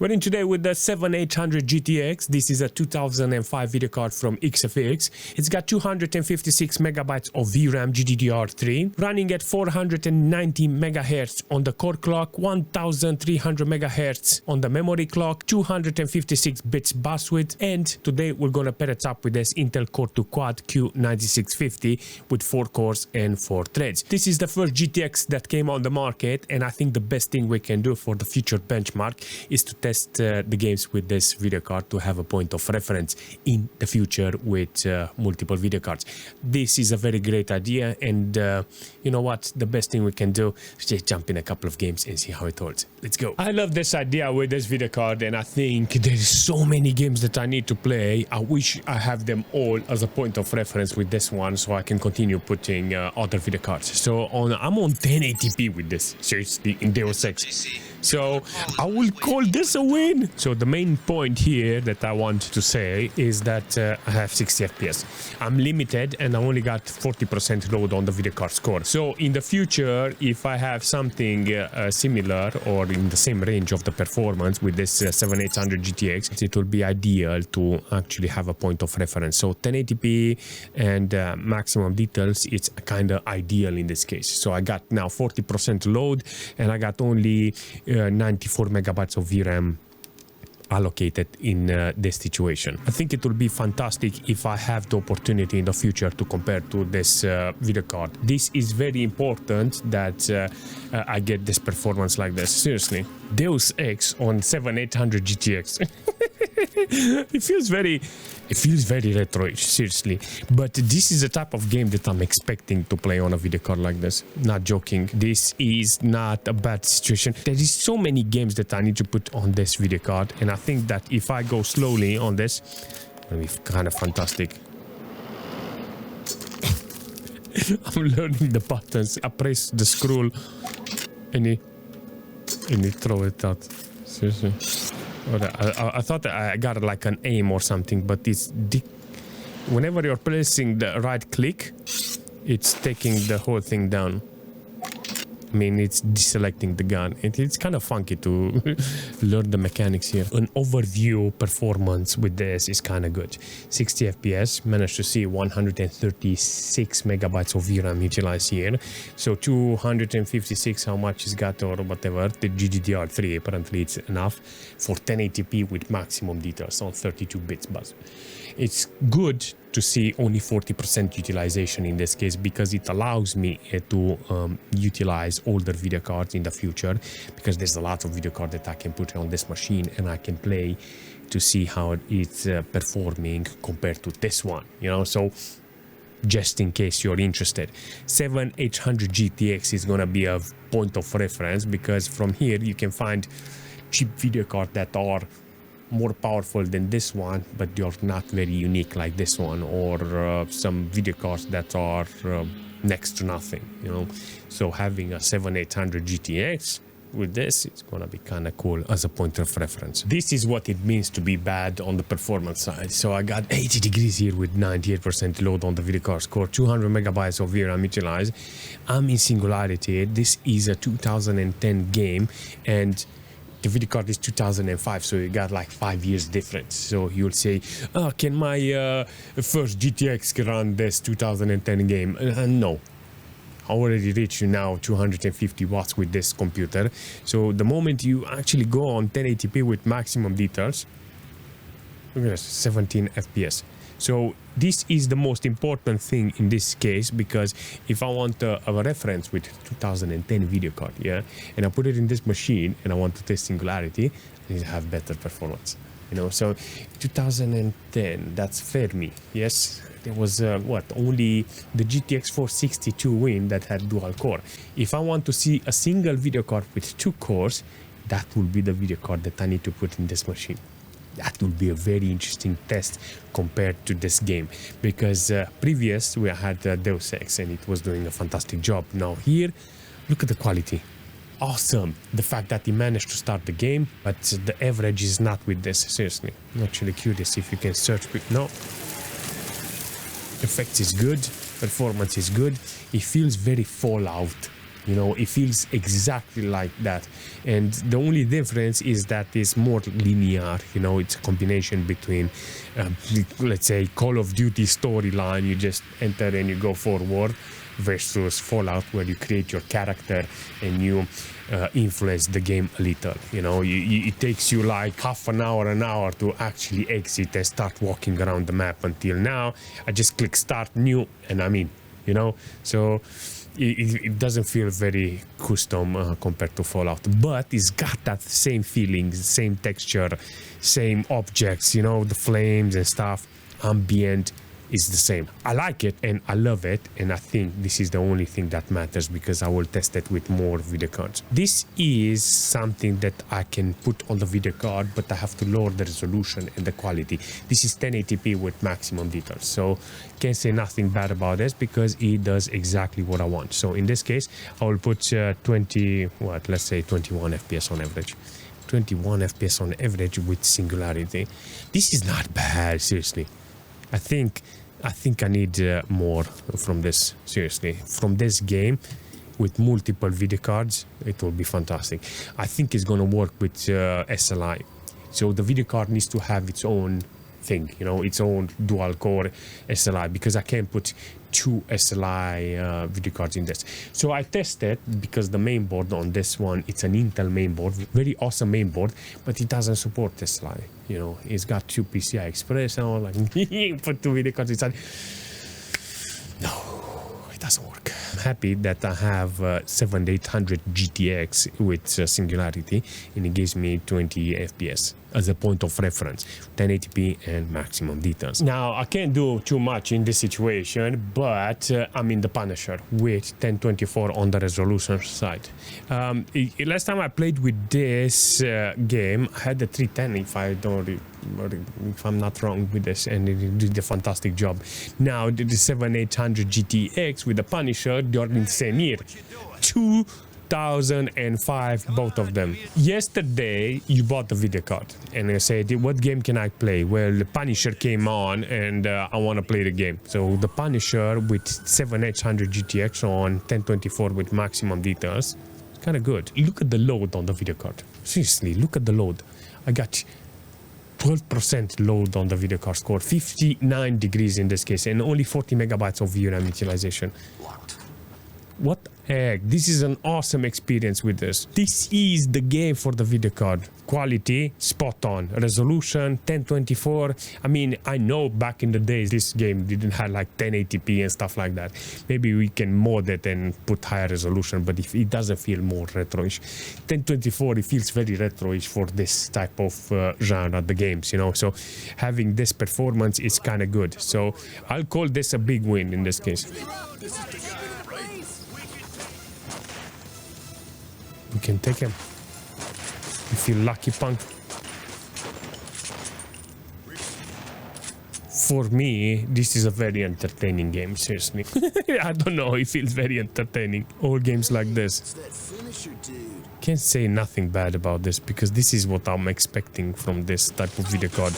We're in today with the 7800 GTX. This is a 2005 video card from XFX. It's got 256 megabytes of VRAM GDDR3, running at 490 megahertz on the core clock, 1300 megahertz on the memory clock, 256 bits bus width, and today we're gonna pair it up with this Intel Core 2 Quad Q9650 with 4 cores and 4 threads. This is the first GTX that came on the market, and I think the best thing we can do for the future benchmark is to test the games with this video card to have a point of reference in the future with multiple video cards. This is a very great idea, and you know what, the best thing we can do is just jump in a couple of games and see how it holds. Let's go. I love this idea with this video card, and I think there's so many games that I need to play. I wish I have them all as a point of reference with this one, so I can continue putting other video cards. So I'm on 1080p with this, seriously, in Deus Ex. So I will call this a win. So the main point here that I want to say is that I have 60 FPS. I'm limited and I only got 40% load on the video card score. So in the future, if I have something similar or in the same range of the performance with this 7800 GTX, it will be ideal to actually have a point of reference. So 1080p and maximum details, it's kind of ideal in this case. So I got now 40% load and I got only 94 megabytes of VRAM allocated in this situation. I think it will be fantastic if I have the opportunity in the future to compare to this video card. This is very important that I get this performance like this. Seriously, Deus Ex on 7800 GTX. It feels very retro-ish, seriously. But this is the type of game that I'm expecting to play on a video card like this. Not joking. This is not a bad situation. There is so many games that I need to put on this video card, and I think that if I go slowly on this, it'll be kind of fantastic. I'm learning the buttons. I press the scroll and it throw it out. Seriously. I thought I got like an aim or something, but it's whenever you're pressing the right click, it's taking the whole thing down. I mean, it's deselecting the gun. It's kind of funky to learn the mechanics here. An overview performance with this is kind of good. 60 FPS, managed to see 136 megabytes of VRAM utilized here. So 256, how much is got or whatever, the GDDR3, apparently it's enough for 1080p with maximum details on 32 bits bus. It's good to see only 40% utilization in this case, because it allows me to utilize older video cards in the future, because there's a lot of video card that I can put on this machine and I can play to see how it's performing compared to this one, you know. So just in case you're interested, 7800 GTX is gonna be a point of reference, because from here you can find cheap video cards that are more powerful than this one, but you're not very unique like this one, or some video cards that are next to nothing, you know. So having a 7800 GTX with this, it's gonna be kind of cool as a point of reference. This is what it means to be bad on the performance side. So I got 80 degrees here with 98% load on the video card score, 200 megabytes of VRAM utilized. I'm in Singularity. This is a 2010 game, and the video card is 2005, so you got like 5 years difference. So you'll say, oh, can my first GTX run this 2010 game? No. I already reached now 250 watts with this computer. So the moment you actually go on 1080p with maximum details, look at this, 17 FPS. So this is the most important thing in this case, because if I want a reference with 2010 video card, yeah, and I put it in this machine and I want to test Singularity, I need to have better performance, you know. So 2010, that's Fermi, yes. There was only the GTX 462 win that had dual core. If I want to see a single video card with 2 cores, that will be the video card that I need to put in this machine. That will be a very interesting test compared to this game, because previous we had Deus Ex and it was doing a fantastic job. Now here, look at the quality. Awesome. The fact that he managed to start the game, but the average is not with this. Seriously, I'm actually curious if you can search. No. Effects is good, performance is good. It feels very Fallout You know, it feels exactly like that. And the only difference is that it's more linear. You know, it's a combination between, let's say, Call of Duty storyline. You just enter and you go forward, versus Fallout, where you create your character and you influence the game a little. You know, it takes you like half an hour to actually exit and start walking around the map. Until now, I just click start new and I'm in, you know. So it doesn't feel very custom compared to Fallout, but it's got that same feeling, same texture, same objects, you know, the flames and stuff, ambient is the same. I like it and I love it, and I think this is the only thing that matters, because I will test it with more video cards. This is something that I can put on the video card, but I have to lower the resolution and the quality. This is 1080p with maximum details, so can't say nothing bad about this because it does exactly what I want. So in this case, I will put let's say 21 FPS on average. 21 FPS on average with Singularity. This is not bad, seriously. I think I need more from this, seriously. From this game, with multiple video cards, it will be fantastic. I think it's gonna work with SLI. So the video card needs to have its own thing, you know, its own dual core SLI, because I can't put two SLI video cards in this. So I tested, because the main board on this one, it's an Intel main board, very awesome main board, but it doesn't support SLI. You know, it's got two PCI Express and all, like put two video cards inside. No, it doesn't work. I'm happy that I have 7800 GTX with Singularity, and it gives me 20 FPS as a point of reference, 1080p and maximum details. Now, I can't do too much in this situation, but I'm in the Punisher with 1024 on the resolution side. Last time I played with this game, I had the 310, if I'm not wrong with this, and it did a fantastic job. Now, the 7800 GTX with the Punisher, they're in the same year. 2005, both of them. Yesterday, you bought the video card, and I said, what game can I play? Well, the Punisher came on, and I want to play the game. So the Punisher with 7800 GTX on 1024 with maximum details, kind of good. Look at the load on the video card. Seriously, look at the load. I got 12% load on the video card score, 59 degrees in this case, and only 40 megabytes of VRAM utilization. What heck? This is an awesome experience with this. This is the game for the video card. Quality, spot on. Resolution, 1024. I mean, I know back in the days, this game didn't have like 1080p and stuff like that. Maybe we can mod it and put higher resolution, but if it doesn't feel more retro-ish. 1024, it feels very retro-ish for this type of genre, the games, you know. So having this performance is kind of good. So I'll call this a big win in this case. We can take him. You feel lucky, punk? For me, this is a very entertaining game, seriously. I don't know, it feels very entertaining. All games like this. Can't say nothing bad about this, because this is what I'm expecting from this type of video card.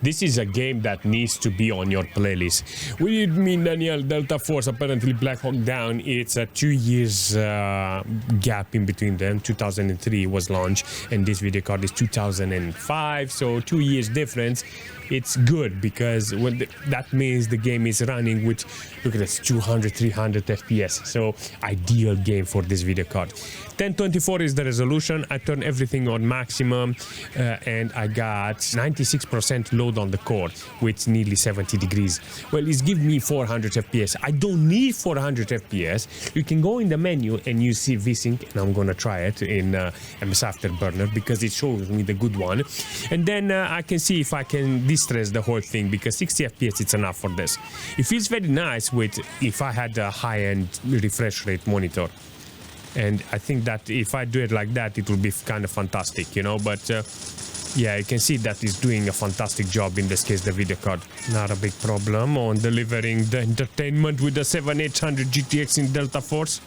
This is a game that needs to be on your playlist. What do you mean, Daniel? Delta Force, apparently Black Hawk Down. It's a 2 years gap in between them. 2003 was launched, and this video card is 2005. So 2 years difference. It's good, because when that means the game is running with, look at this, 200, 300 FPS. So ideal game for this video card. 1024 is the resolution. I turned everything on maximum, and I got 96% load on the core with nearly 70 degrees. Well, it's giving me 400 FPS. I don't need 400 FPS. You can go in the menu and you see VSync, and I'm gonna try it in MS Afterburner because it shows me the good one. And then I can see if I can distress the whole thing, because 60 FPS it's enough for this. It feels very nice with if I had a high-end refresh rate monitor. And I think that if I do it like that, it will be kind of fantastic, you know. But yeah, you can see that it's doing a fantastic job in this case, the video card. Not a big problem on delivering the entertainment with the 7800 GTX in Delta Force.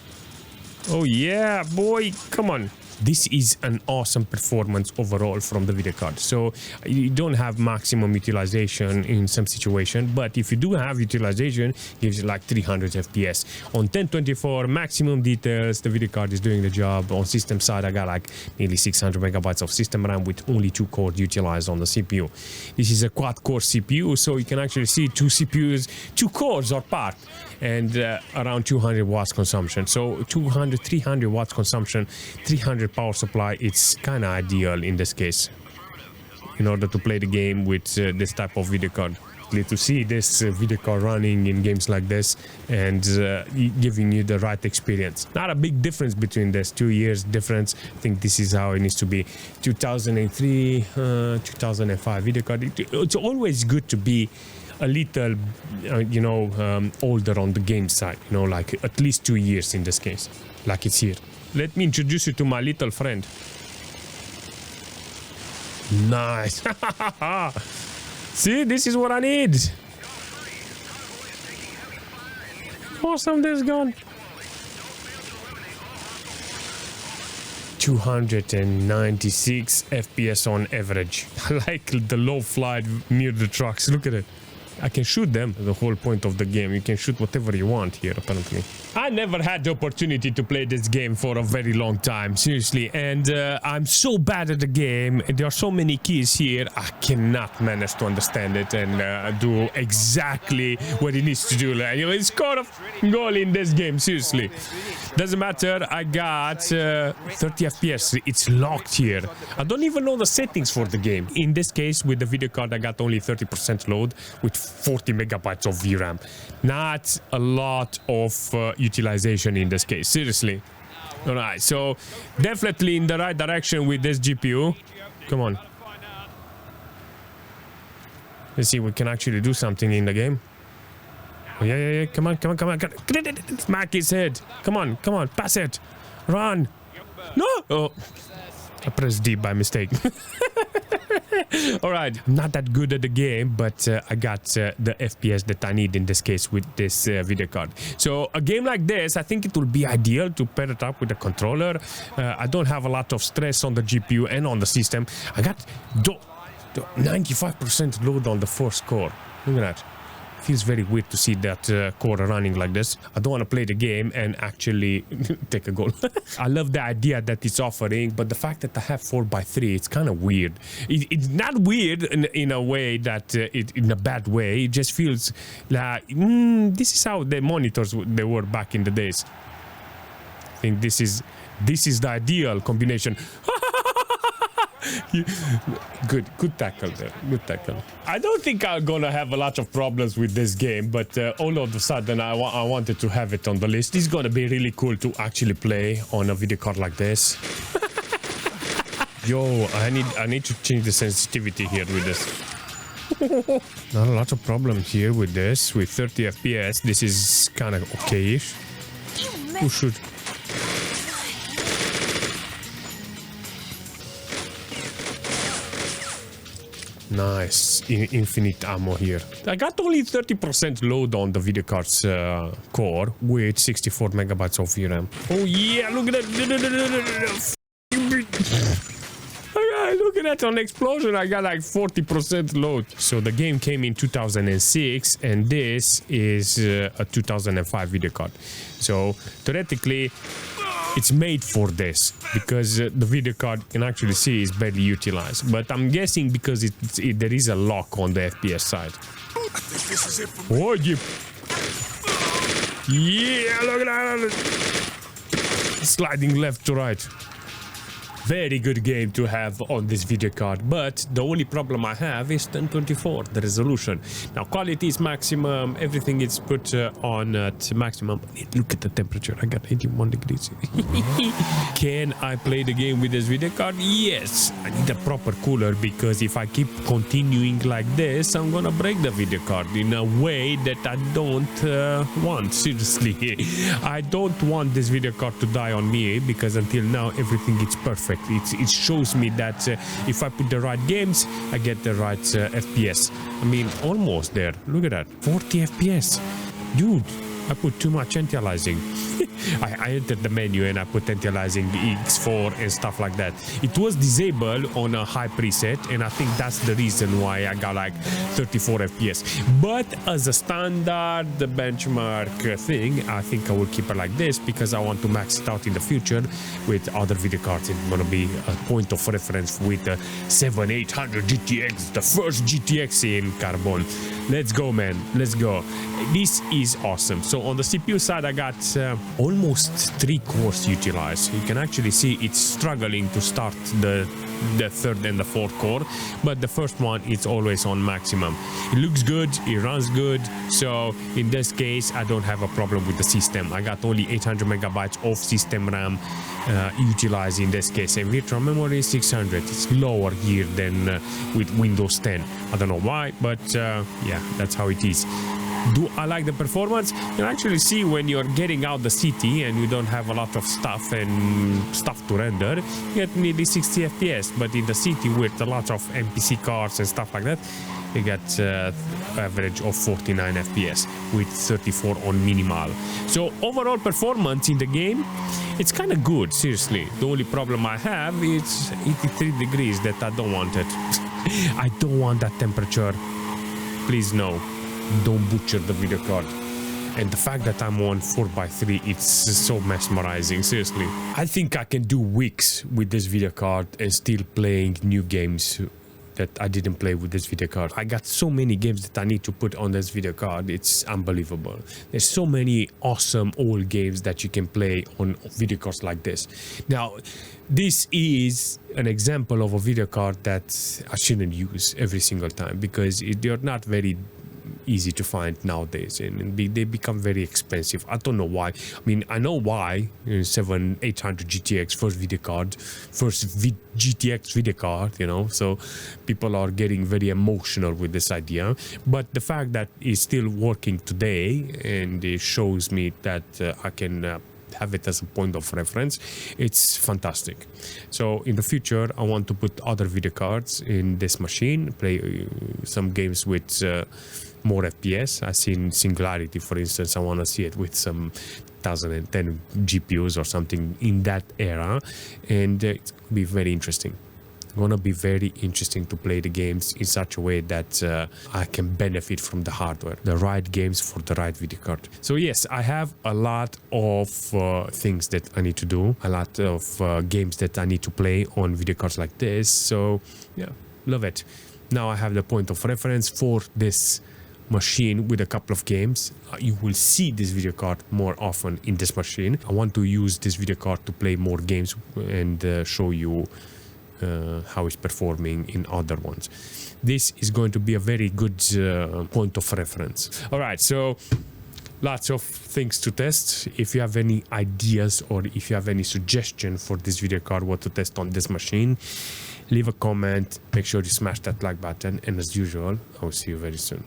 Oh yeah, boy, come on. this is an awesome performance overall from the video card. So you don't have maximum utilization in some situation, but if you do have utilization, it gives you like 300 FPS. On 1024 maximum details, the video card is doing the job. On system side, I got like nearly 600 megabytes of system RAM with only 2 cores utilized on the CPU. This is a quad-core CPU, so you can actually see 2 CPUs, 2 cores are part, and around 200 watts consumption. So 200, 300 watts consumption, 300 power supply. It's kind of ideal in this case in order to play the game with this type of video card. To see this video card running in games like this and giving you the right experience. Not a big difference between this, 2 years difference. I think this is how it needs to be. 2003, 2005 video card. It's always good to be a little, older on the game side. Like at least 2 years in this case, like it's here. Let me introduce you to my little friend. Nice. See, this is what I need. Awesome, this gun. 296 FPS on average. I like the low flight near the trucks. Look at it. I can shoot them. The whole point of the game. You can shoot whatever you want here, apparently. I never had the opportunity to play this game for a very long time, seriously. And I'm so bad at the game. There are so many keys here. I cannot manage to understand it and do exactly what it needs to do. Like, it's kind of goal in this game, seriously. Doesn't matter. I got 30 FPS. It's locked here. I don't even know the settings for the game. In this case, with the video card, I got only 30% load with 40 megabytes of VRAM. Not a lot of utilization in this case, seriously. All right, so definitely in the right direction with this GPU. Come on. Let's see, we can actually do something in the game. Oh, yeah. Come on. Smack his head. Come on, pass it. Run. No. Oh, I pressed D by mistake. All right, not that good at the game, but I got the FPS that I need in this case with this video card. So a game like this, I think it will be ideal to pair it up with a controller. I don't have a lot of stress on the GPU and on the system. I got 95% load on the first core. Look at that. Feels very weird to see that core running like this. I don't want to play the game and actually take a goal. I love the idea that it's offering, but the fact that I have 4x3, it's kind of weird. It's not weird in a way that in a bad way. It just feels like this is how the monitors they were back in the days. I think this is the ideal combination. Good tackle there. Good tackle. I don't think I'm gonna have a lot of problems with this game, but all of a sudden I wanted to have it on the list. It's gonna be really cool to actually play on a video card like this. Yo, I need to change the sensitivity here with this. Not a lot of problems here with this. With 30 FPS, this is kind of okay-ish. Oh, shoot. Nice, infinite ammo here. I got only 30% load on the video card's core with 64 megabytes of VRAM. Oh yeah, look at that. Okay, look at that on explosion. I got like 40% load. So the game came in 2006 and this is a 2005 video card. So theoretically, it's made for this because the video card can actually see is barely utilized. But I'm guessing because there is a lock on the FPS side. I think this is it for me. Oh, yeah, look at that. Sliding left to right. Very good game to have on this video card, but the only problem I have is 1024, the resolution. Now quality is maximum, everything is put on at maximum. Look at the temperature, I got 81 degrees. Can I play the game with this video card? Yes, I need a proper cooler because if I keep continuing like this, I'm gonna break the video card in a way that I don't want, seriously. I don't want this video card to die on me because until now everything is perfect. It shows me that if I put the right games, I get the right FPS. I mean, almost there. Look at that. 40 FPS. Dude, I put too much anti-aliasing. I entered the menu and I put anti-aliasing X4 and stuff like that. It was disabled on a high preset, and I think that's the reason why I got like 34 FPS. But as a standard benchmark thing, I think I will keep it like this because I want to max it out in the future with other video cards. It's gonna be a point of reference with the 7800 GTX, the first GTX in carbon. Let's go, man. Let's go. This is awesome. So on the CPU side, I got almost 3 cores utilized. You can actually see it's struggling to start the third and the fourth core, but the first one is always on maximum. It looks good, it runs good, so in this case I don't have a problem with the system. I got only 800 megabytes of system RAM utilized in this case, and virtual memory is 600. It's lower here than with Windows 10. I don't know why, but yeah, that's how it is. Do I like the performance? You can actually see when you're getting out the city and you don't have a lot of stuff to render, you get nearly 60 FPS. But in the city with a lot of NPC cars and stuff like that, you get average of 49 FPS with 34 on minimal. So overall performance in the game, it's kind of good, seriously. The only problem I have is 83 degrees that I don't want it. I don't want that temperature. Please no. Don't butcher the video card. And the fact that I'm on 4x3, it's so mesmerizing, seriously. I think I can do weeks with this video card and still playing new games that I didn't play with this video card. I got so many games that I need to put on this video card. It's unbelievable. There's so many awesome old games that you can play on video cards like this. Now, this is an example of a video card that I shouldn't use every single time because they're not very easy to find nowadays, and they become very expensive. I don't know why. I mean, I know why. 7800 GTX first video card, GTX video card, you know, so people are getting very emotional with this idea, but the fact that it's still working today and it shows me that I can have it as a point of reference, it's fantastic. So in the future I want to put other video cards in this machine, play some games with more FPS. I've seen Singularity, for instance. I want to see it with some 2010 GPUs or something in that era, and it's going to be very interesting. Gonna be very interesting to play the games in such a way that I can benefit from the hardware, the right games for the right video card. So yes, I have a lot of things that I need to do, a lot of games that I need to play on video cards like this. So yeah, love it. Now I have the point of reference for this machine with a couple of games. You will see this video card more often in this machine. I want to use this video card to play more games and show you how it's performing in other ones. This is going to be a very good point of reference. All right, so lots of things to test. If you have any ideas or if you have any suggestion for this video card, what to test on this machine, leave a comment. Make sure you smash that like button, and as usual, I will see you very soon.